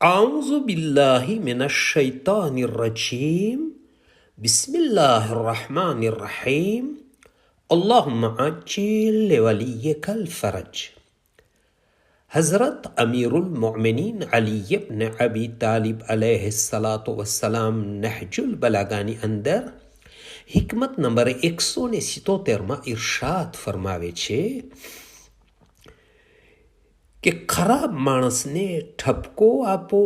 أعوذ بالله من الشيطان الرجيم بسم الله الرحمن الرحيم اللهم عجل لوليك الفرج. हज़रत अमीरुल मोमिनीन अली इब्न अबी तालिब अलैहिस्सलातु वस्सलाम नहजुल બલાગાની અંદર હિકમત નંબર 177માં ઇરશાદ ફરમાવે છે કે ખરાબ માણસને ઠપકો આપો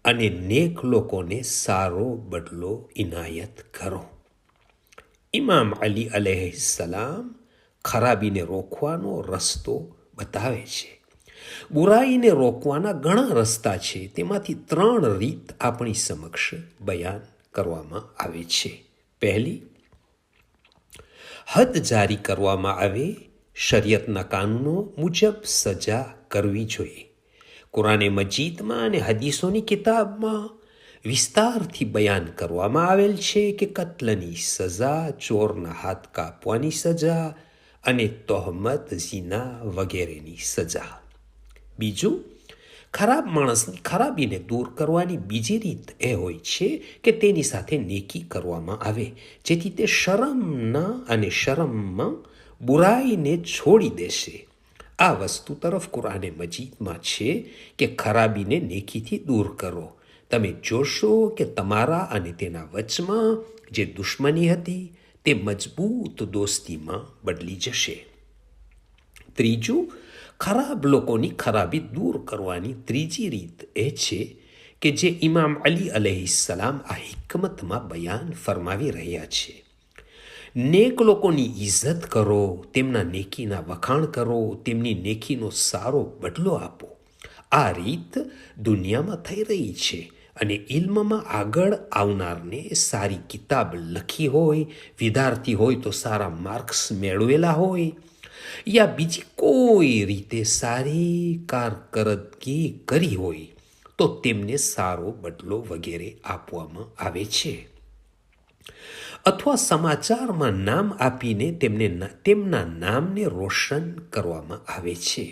અને નેક લોકોને સારો બદલો ઇનાયત કરો. ઇમામ અલી અલૈહિસ્સલામ ખરાબીને રોકવાનો રસ્તો બતાવે છે. બુરાઈને રોકવાના ઘણા રસ્તા છે, તેમાંથી 3 રીત આપણી સમક્ષ બયાન કરવામાં આવે છે. પહેલી, હદ જારી કરવામાં આવે, શરિયતના કાનૂનો મુજબ સજા કરવી જોઈએ. કુરાને મજીદમાં અને હદીસોની કિતાબમાં વિસ્તારથી બયાન કરવામાં આવેલ છે કે કત્લની સજા, ચોરના હાથ કાપવાની સજા અને તોહમત, ઝિના વગેરેની સજા. બીજું, ખરાબ માણસની ખરાબીને દૂર કરવાની બીજી રીત એ હોય છે કે તેની સાથે નેકી કરવામાં આવે, જેથી તે શરમમાં બુરાઈને છોડી દેશે. આ વસ્તુ તરફ કુરાને મજીદમાં છે કે ખરાબીને નેકીથી દૂર કરો. તમે જોશો કે તમારા અને તેના વચમાં જે દુશ્મની હતી તે મજબૂત દોસ્તીમાં બદલી જશે. ત્રીજું, ખરાબ લોકોની ખરાબી દૂર કરવાની ત્રીજી રીત એ છે કે જે ઇમામ અલી અલૈહિસ્સલામ આ હિકમતમાં બયાન ફરમાવી રહ્યા છે. નેક લોકોની ઇજ્જત કરો, તેમના નેકીના વખાણ કરો, તેમની નેકીનો સારો બદલો આપો. આ રીત દુનિયામાં થઈ રહી છે અને ઇલ્મમાં આગળ આવનારને સારી કિતાબ લખી હોય, વિદ્યાર્થી હોય તો સારા માર્ક્સ મેળવેલા હોય, યા બીજી કોઈ રીતે સારી કારકરદગી કરી હોય તો તેમને સારો બદલો વગેરે આપવામાં આવે છે. અથવા સમાચારમાં નામ આપીને તેમના નામને રોશન કરવામાં આવે છે,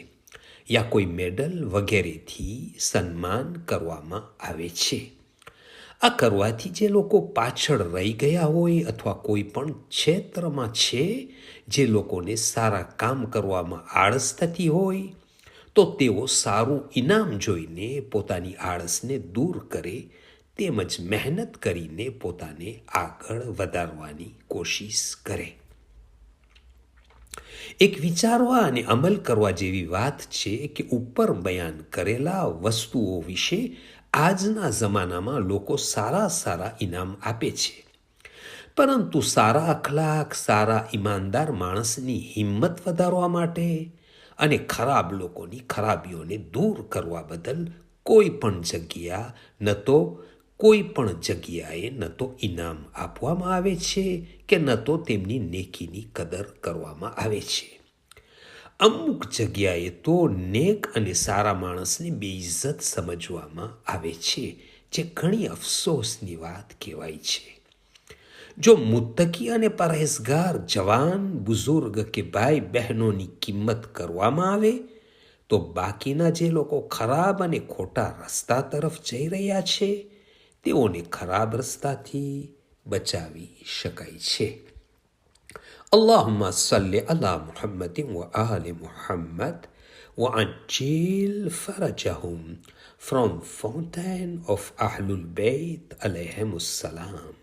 યા કોઈ મેડલ વગેરેથી સન્માન કરવામાં આવે છે. આ કરવાથી જે લોકો પાછળ રહી ગયા હોય અથવા કોઈ પણ ક્ષેત્રમાં છે જે લોકોને સારા કામ કરવામાં આળસ થતી હોય તો તેઓ સારું ઇનામ જોઈને પોતાની આળસને દૂર કરે, તેમજ મહેનત કરીને પોતાને આગળ વધારવાની કોશિશ કરે. એક વિચારવા અને અમલ કરવા જેવી વાત છે કે ઉપર બયાન કરેલા વસ્તુઓ વિશે આજના જમાનામાં લોકો સારા ઇનામ આપે છે, પરંતુ સારા અખલાક, સારા ઈમાનદાર માણસની હિંમત વધારવા માટે અને ખરાબ લોકોની ખરાબીઓને દૂર કરવા બદલ કોઈ પણ જગ્યાએ ન તો ઇનામ આપવામાં આવે છે કે ન તો તેમની નેકીની કદર કરવામાં આવે છે. અમુક જગ્યાએ તો નેક અને સારા માણસને બેઇજ્જત સમજવામાં આવે છે, જે ઘણી અફસોસની વાત કહેવાય છે. જો મુત્તકી અને પરહેઝગાર જવાન, બુઝુર્ગ કે ભાઈ બહેનોની કિંમત કરવામાં આવે તો બાકીના જે લોકો ખરાબ અને ખોટા રસ્તા તરફ જઈ રહ્યા છે તેઓને ખરાબ રસ્તાથી બચાવી શકાય છે. اللهم صل على محمد وآل محمد وعجل فرجهم from Fountain of Ahlul Bayt alayhim السلام.